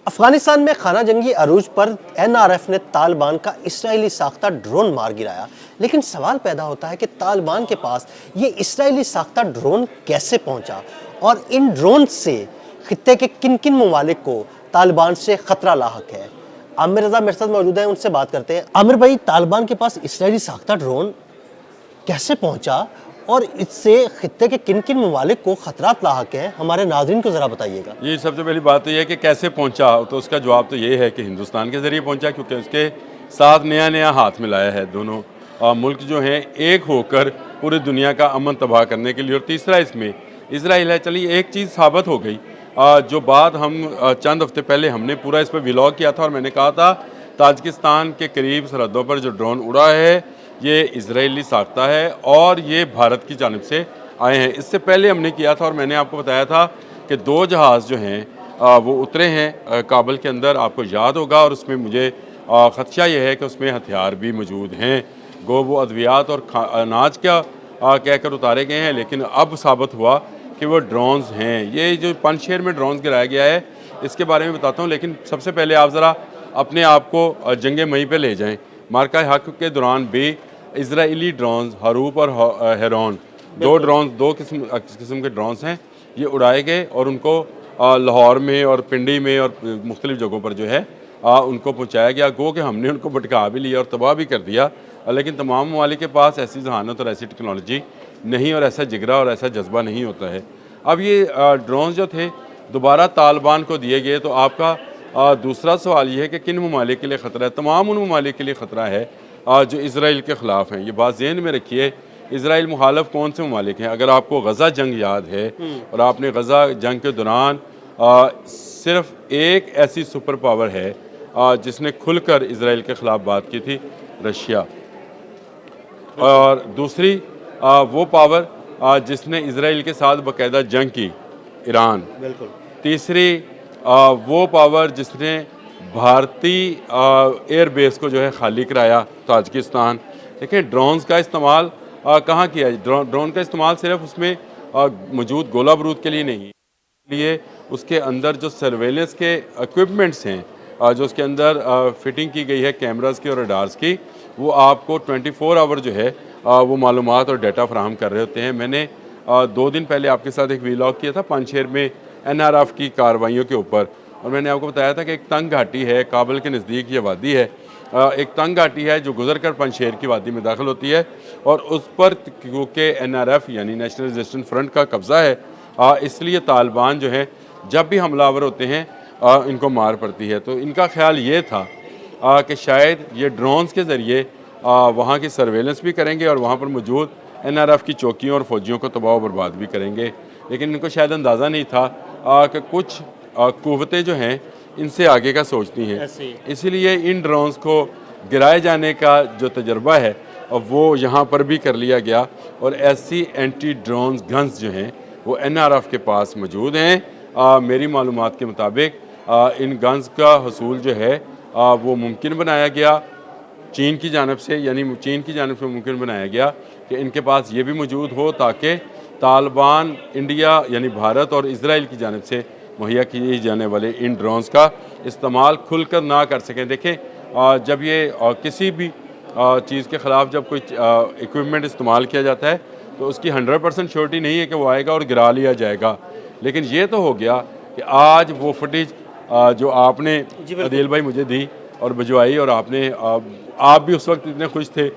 افغانستان میں خانہ جنگی عروج پر این آر ایف نے طالبان کا اسرائیلی ساختہ ڈرون مار گرایا، لیکن سوال پیدا ہوتا ہے کہ طالبان کے پاس یہ اسرائیلی ساختہ ڈرون کیسے پہنچا اور ان ڈرون سے خطے کے کن کن ممالک کو طالبان سے خطرہ لاحق ہے۔ عامر رضا میرے ساتھ موجود ہیں، ان سے بات کرتے ہیں۔ عامر بھائی، طالبان کے پاس اسرائیلی ساختہ ڈرون کیسے پہنچا اور اس سے خطے کے کن کن ممالک کو خطرات لاحق ہیں، ہمارے ناظرین کو ذرا بتائیے گا۔ یہ سب سے پہلی بات تو یہ ہے کہ کیسے پہنچا، تو اس کا جواب تو یہ ہے کہ ہندوستان کے ذریعے پہنچا، کیونکہ اس کے ساتھ نیا ہاتھ ملایا ہے دونوں ملک جو ہیں ایک ہو کر پوری دنیا کا امن تباہ کرنے کے لیے۔ اور تیسرا اس میں اسرائیل ہے۔ چلیے ایک چیز ثابت ہو گئی، جو بات ہم چند ہفتے پہلے ہم نے پورا اس پہ ولاگ کیا تھا، اور میں نے کہا تھا تاجکستان کے قریب سرحدوں پر جو ڈرون اڑا ہے یہ اسرائیلی ساختہ ہے اور یہ بھارت کی جانب سے آئے ہیں۔ اس سے پہلے ہم نے کیا تھا اور میں نے آپ کو بتایا تھا کہ 2 جہاز جو ہیں وہ اترے ہیں کابل کے اندر، آپ کو یاد ہوگا، اور اس میں مجھے خدشہ یہ ہے کہ اس میں ہتھیار بھی موجود ہیں۔ گو وہ ادویات اور اناج کا کہہ کر اتارے گئے ہیں، لیکن اب ثابت ہوا کہ وہ ڈرونز ہیں۔ یہ جو پنجشیر میں ڈرونز گرایا گیا ہے اس کے بارے میں بتاتا ہوں، لیکن سب سے پہلے آپ ذرا اپنے آپ کو جنگ مئی پہ لے جائیں۔ مارکہ حق کے دوران بھی اسرائیلی ڈرونز حروف اور ہیرون، 2 ڈرونز، 2 قسم کے ڈرونز ہیں، یہ اڑائے گئے اور ان کو لاہور میں اور پنڈی میں اور مختلف جگہوں پر جو ہے ان کو پہنچایا گیا۔ گو کہ ہم نے ان کو بھٹکا بھی لیا اور تباہ بھی کر دیا، لیکن تمام ممالک کے پاس ایسی ذہانت اور ایسی ٹیکنالوجی نہیں اور ایسا جگرا اور ایسا جذبہ نہیں ہوتا ہے۔ اب یہ ڈرونز جو تھے دوبارہ طالبان کو دیے گئے، تو آپ کا دوسرا سوال یہ ہے کہ کن ممالک کے لیے خطرہ ہے؟ تمام ان ممالک کے لیے خطرہ ہے جو اسرائیل کے خلاف ہیں۔ یہ بات ذہن میں رکھیے، اسرائیل مخالف کون سے ممالک ہیں؟ اگر آپ کو غزہ جنگ یاد ہے اور آپ نے غزہ جنگ کے دوران صرف ایک ایسی سپر پاور ہے جس نے کھل کر اسرائیل کے خلاف بات کی تھی، رشیا، اور دوسری وہ پاور جس نے اسرائیل کے ساتھ باقاعدہ جنگ کی، ایران، بالکل، تیسری وہ پاور جس نے بھارتی ایئر بیس کو جو ہے خالی کرایا، تاجکستان۔ دیکھیں ڈرونز کا استعمال کہاں کیا ہے؟ ڈرون کا استعمال صرف اس میں موجود گولہ بارود کے لیے نہیں، لیے اس کے اندر جو سرویلنس کے ایکوپمنٹس ہیں، جو اس کے اندر فٹنگ کی گئی ہے کیمراز کی اور ریڈارز کی، وہ آپ کو 24 آور جو ہے وہ معلومات اور ڈیٹا فراہم کر رہے ہوتے ہیں۔ میں نے 2 دن پہلے آپ کے ساتھ ایک ویلاگ کیا تھا پنجشیر میں این آر ایف کی کارروائیوں کے اوپر، اور میں نے آپ کو بتایا تھا کہ ایک تنگ گھاٹی ہے، کابل کے نزدیک یہ وادی ہے، ایک تنگ گھاٹی ہے جو گزر کر پنجشیر کی وادی میں داخل ہوتی ہے، اور اس پر کیونکہ این آر ایف یعنی نیشنل ریزسٹنس فرنٹ کا قبضہ ہے، اس لیے طالبان جو ہیں جب بھی حملہ آور ہوتے ہیں ان کو مار پڑتی ہے۔ تو ان کا خیال یہ تھا کہ شاید یہ ڈرونز کے ذریعے وہاں کی سرویلنس بھی کریں گے اور وہاں پر موجود این آر ایف کی چوکیوں اور فوجیوں کو تباہ و برباد بھی کریں گے، لیکن ان کو شاید اندازہ نہیں تھا کہ کچھ قوتیں جو ہیں ان سے آگے کا سوچتی ہیں، اسی لیے ان ڈرونز کو گرائے جانے کا جو تجربہ ہے وہ یہاں پر بھی کر لیا گیا، اور ایسی اینٹی ڈرونز گنز جو ہیں وہ این آر ایف کے پاس موجود ہیں۔ میری معلومات کے مطابق ان گنز کا حصول جو ہے وہ ممکن بنایا گیا چین کی جانب سے، یعنی چین کی جانب سے ممکن بنایا گیا کہ ان کے پاس یہ بھی موجود ہو تاکہ طالبان انڈیا یعنی بھارت اور اسرائیل کی جانب سے مہیا کیے جانے والے ان ڈرونز کا استعمال کھل کر نہ کر سکیں۔ دیکھیں جب یہ کسی بھی چیز کے خلاف جب کوئی ایکوپمنٹ استعمال کیا جاتا ہے تو اس کی 100% شیورٹی نہیں ہے کہ وہ آئے گا اور گرا لیا جائے گا، لیکن یہ تو ہو گیا کہ آج وہ فوٹیج جو آپ نے عدیل بھائی مجھے دی اور بھجوائی، اور آپ بھی اس وقت اتنے خوش تھے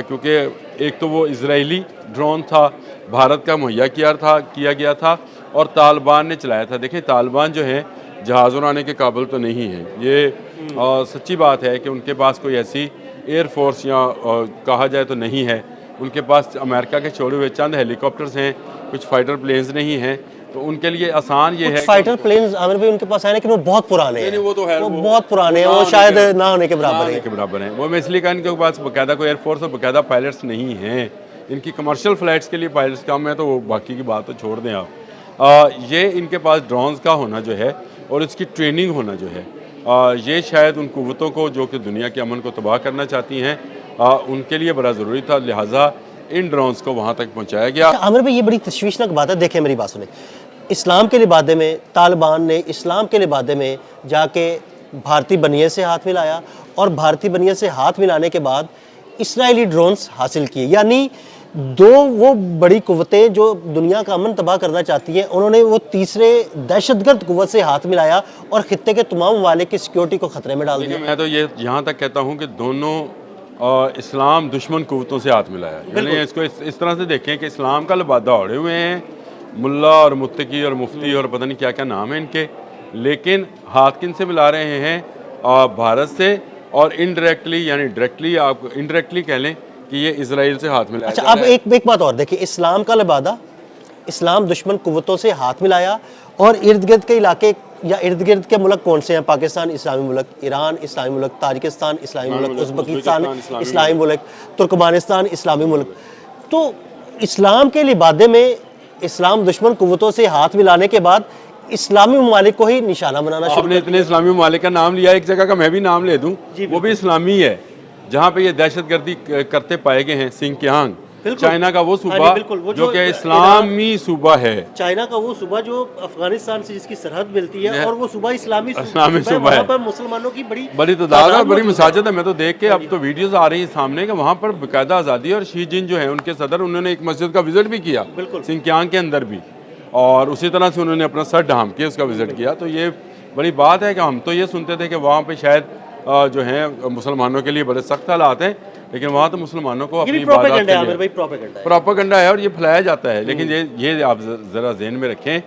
کیونکہ ایک تو وہ اسرائیلی ڈرون تھا، بھارت کا مہیا کیا گیا تھا اور طالبان نے چلایا تھا۔ دیکھیں طالبان جو ہیں جہاز اڑانے کے قابل تو نہیں ہیں، یہ سچی بات ہے کہ ان کے پاس کوئی ایسی ایئر فورس یا کہا جائے تو نہیں ہے، ان کے پاس امریکہ کے چھوڑے ہوئے چند ہیلی کاپٹرز ہیں، کچھ فائٹر پلینز نہیں ہیں، تو ان کے لیے آسان یہ ہے فائٹر پلینز عامر بھائی ان کے پاس ہیں لیکن وہ بہت پرانے ہیں، وہ تو وہ بہت پرانے ہیں، وہ شاید نہ ہونے کے برابر ہیں۔ وہ میں اس لیے کہا ان کے پاس باقاعدہ کوئی ایئر فورس اور باقاعدہ پائلٹس نہیں ہیں، ان کی کمرشل فلائٹس کے لیے پائلٹس کم ہیں، تو وہ باقی کی بات تو چھوڑ دیں آپ۔ یہ ان کے پاس ڈرونز کا ہونا جو ہے اور اس کی ٹریننگ ہونا جو ہے، یہ شاید ان قوتوں کو جو کہ دنیا کے امن کو تباہ کرنا چاہتی ہیں ان کے لیے بڑا ضروری تھا، لہٰذا ان ڈرونز کو وہاں تک پہنچایا گیا۔ عامر بھائی یہ بڑی تشویشناک بات ہے، دیکھیں میری بات سنیں، اسلام کے لبادے میں طالبان نے اسلام کے لبادے میں جا کے بھارتی بنیے سے ہاتھ ملایا اور بھارتی بنیے سے ہاتھ ملانے کے بعد اسرائیلی ڈرونز حاصل کیے. یعنی دو وہ بڑی قوتیں جو دنیا کا امن تباہ کرنا چاہتی ہیں انہوں نے وہ تیسرے دہشت گرد قوت سے ہاتھ ملایا اور خطے کے تمام ممالک کی سیکیورٹی کو خطرے میں ڈال دیا. میں تو یہ یہاں تک کہتا ہوں کہ دونوں اسلام دشمن قوتوں سے ہاتھ ملایا. یعنی اس کو اس طرح سے دیکھیں کہ اسلام کا لبادہ اوڑھے ہوئے ہیں ملا اور متقی اور مفتی اور پتہ نہیں کیا کیا نام ہے ان کے, لیکن ہاتھ کن سے ملا رہے ہیں؟ بھارت سے, اور انڈائریکٹلی یعنی ڈائریکٹلی آپ انڈائریکٹلی کہہ لیں کہ یہ اسرائیل سے ہاتھ ملایا. اچھا اب ایک بات اور دیکھیں, اسلام کا لبادہ اسلام دشمن قوتوں سے ہاتھ ملایا اور ارد گرد کے علاقے یا ارد گرد کے ملک کون سے ہیں؟ پاکستان اسلامی ملک, ایران اسلامی ملک, تاجکستان اسلامی ملک, ازبکستان اسلامی ملک, ترکمانستان اسلامی ملک. تو اسلام کے لبادے میں اسلام دشمن قوتوں سے ہاتھ ملانے کے بعد اسلامی ممالک کو ہی نشانہ بنانا شروع. آپ نے اتنے اسلامی ممالک کا نام لیا, ایک جگہ کا میں بھی نام لے دوں, وہ بھی اسلامی ہے جہاں پہ یہ دہشت گردی کرتے پائے گئے ہیں. سنکیانگ چائنا کا وہ صوبہ جو کہ اسلامی صوبہ ہے, چائنا کا وہ صوبہ جو افغانستان سے جس کی سرحد ملتی ہے, اور وہ صوبہ اسلامی صوبہ ہے. وہاں پر مسلمانوں کی بڑی تعداد اور بڑی مساجد ہے. میں تو دیکھ کے اب تو ویڈیوز آ رہی ہیں سامنے کہ وہاں پر باقاعدہ آزادی, اور شی جن جو ہیں ان کے صدر, انہوں نے ایک مسجد کا وزٹ بھی کیا سنکیانگ کے اندر بھی, اور اسی طرح سے انہوں نے اپنا سر ڈھام کے اس کا وزٹ کیا. تو یہ بڑی بات ہے کہ ہم تو یہ سنتے تھے کہ وہاں پہ شاید جو ہیں مسلمانوں کے لیے بڑے سخت حالات ہیں, لیکن وہاں تو مسلمانوں کو اپنی پروپیگنڈا ہے اور یہ پھیلایا جاتا ہے. لیکن یہ آپ ذرا ذہن میں رکھیں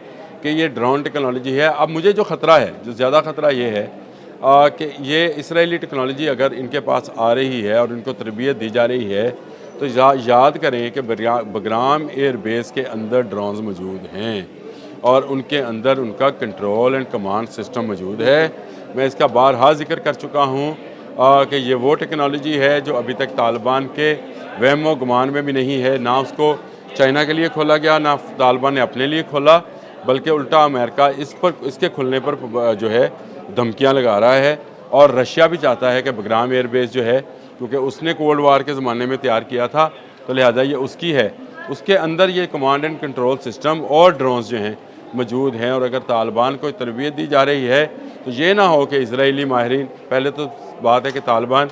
کہ یہ ڈرون ٹیکنالوجی ہے. اب مجھے جو خطرہ ہے, جو زیادہ خطرہ یہ ہے کہ یہ اسرائیلی ٹیکنالوجی اگر ان کے پاس آ رہی ہے اور ان کو تربیت دی جا رہی ہے تو یاد کریں کہ بگرام ایئر بیس کے اندر ڈرونز موجود ہیں اور ان کے اندر ان کا کنٹرول اینڈ کمانڈ سسٹم موجود ہے. میں اس کا بارہا ذکر کر چکا ہوں کہ یہ وہ ٹیکنالوجی ہے جو ابھی تک طالبان کے وہم و گمان میں بھی نہیں ہے. نہ اس کو چائنا کے لیے کھولا گیا, نہ طالبان نے اپنے لیے کھولا, بلکہ الٹا امریکہ اس کے کھلنے پر جو ہے دھمکیاں لگا رہا ہے. اور رشیا بھی چاہتا ہے کہ بگرام ایئر بیس جو ہے, کیونکہ اس نے کولڈ وار کے زمانے میں تیار کیا تھا تو لہٰذا یہ اس کی ہے, اس کے اندر یہ کمانڈ اینڈ کنٹرول سسٹم اور ڈرونز جو ہیں موجود ہیں. اور اگر طالبان کو تربیت دی جا رہی ہے تو یہ نہ ہو کہ اسرائیلی ماہرین, پہلے تو بات ہے کہ طالبان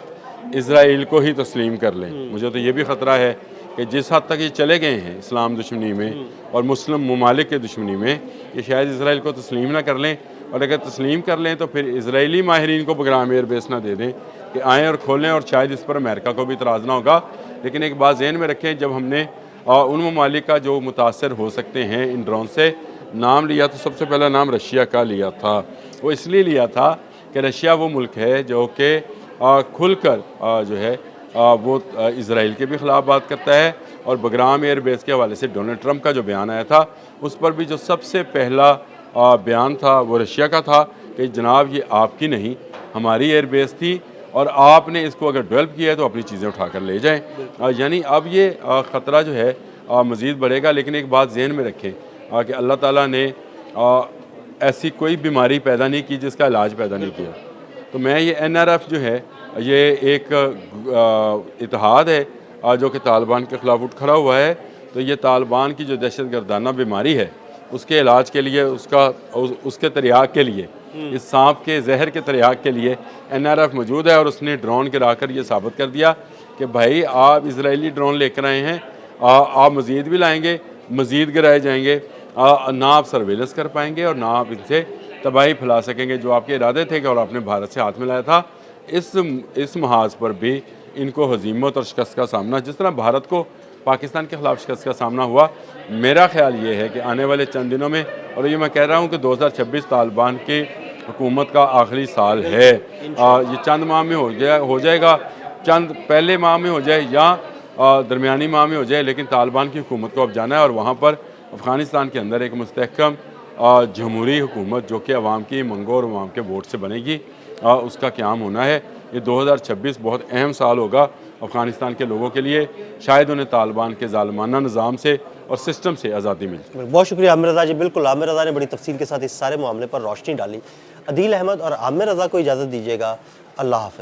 اسرائیل کو ہی تسلیم کر لیں. مجھے تو یہ بھی خطرہ ہے کہ جس حد تک یہ چلے گئے ہیں اسلام دشمنی میں اور مسلم ممالک کے دشمنی میں, کہ شاید اسرائیل کو تسلیم نہ کر لیں, اور اگر تسلیم کر لیں تو پھر اسرائیلی ماہرین کو بگرام ایئر بیس نہ دے دیں کہ آئیں اور کھولیں, اور شاید اس پر امریکہ کو بھی اعتراض نہ ہوگا. لیکن ایک بات ذہن میں رکھیں, جب ہم نے ان ممالک کا جو متاثر ہو سکتے ہیں ان ڈرون سے نام لیا تو سب سے پہلا نام رشیا کا لیا تھا. وہ اس لیے لیا تھا کہ رشیا وہ ملک ہے جو کہ کھل کر جو ہے وہ اسرائیل کے بھی خلاف بات کرتا ہے. اور بگرام ایئر بیس کے حوالے سے ڈونلڈ ٹرمپ کا جو بیان آیا تھا اس پر بھی جو سب سے پہلا بیان تھا وہ رشیا کا تھا کہ جناب یہ آپ کی نہیں ہماری ایئر بیس تھی, اور آپ نے اس کو اگر ڈیولپ کیا ہے تو اپنی چیزیں اٹھا کر لے جائیں. یعنی اب یہ خطرہ جو ہے مزید بڑھے گا. لیکن ایک بات ذہن میں رکھیں کہ اللہ تعالیٰ نے ایسی کوئی بیماری پیدا نہیں کی جس کا علاج پیدا نہیں کیا. تو میں یہ NRF جو ہے یہ ایک اتحاد ہے جو کہ طالبان کے خلاف اٹھ کھڑا ہوا ہے. تو یہ طالبان کی جو دہشت گردانہ بیماری ہے اس کے علاج کے لیے, اس کے تریاق کے لیے, اس سانپ کے زہر کے تریاق کے لیے NRF موجود ہے. اور اس نے ڈرون گرا کر یہ ثابت کر دیا کہ بھائی آپ اسرائیلی ڈرون لے کر آئے ہیں, آپ مزید بھی لائیں گے, مزید گرائے جائیں گے, نہ آپ سرویلنس کر پائیں گے اور نہ آپ ان سے تباہی پھیلا سکیں گے جو آپ کے ارادے تھے کہ اور آپ نے بھارت سے ہاتھ ملایا تھا. اس محاذ پر بھی ان کو ہزیمت اور شکست کا سامنا, جس طرح بھارت کو پاکستان کے خلاف شکست کا سامنا ہوا, میرا خیال یہ ہے کہ آنے والے چند دنوں میں, اور یہ میں کہہ رہا ہوں کہ 2026 طالبان کی حکومت کا آخری سال ہے, یہ چند ماہ میں ہو جائے گا, چند پہلے ماہ میں ہو جائے یا درمیانی ماہ میں ہو جائے, لیکن طالبان کی حکومت کو اب جانا ہے. اور وہاں پر افغانستان کے اندر ایک مستحکم جمہوری حکومت جو کہ عوام کی منگوں اور عوام کے ووٹ سے بنے گی, اس کا قیام ہونا ہے. یہ 2026 بہت اہم سال ہوگا افغانستان کے لوگوں کے لیے. شاید انہیں طالبان کے ظالمانہ نظام سے اور سسٹم سے آزادی مل جائے. بہت شکریہ عامر رضا جی. بالکل عامر رضا نے بڑی تفصیل کے ساتھ اس سارے معاملے پر روشنی ڈالی. عدیل احمد اور عامر رضا کو اجازت دیجیے گا. اللہ حافظ.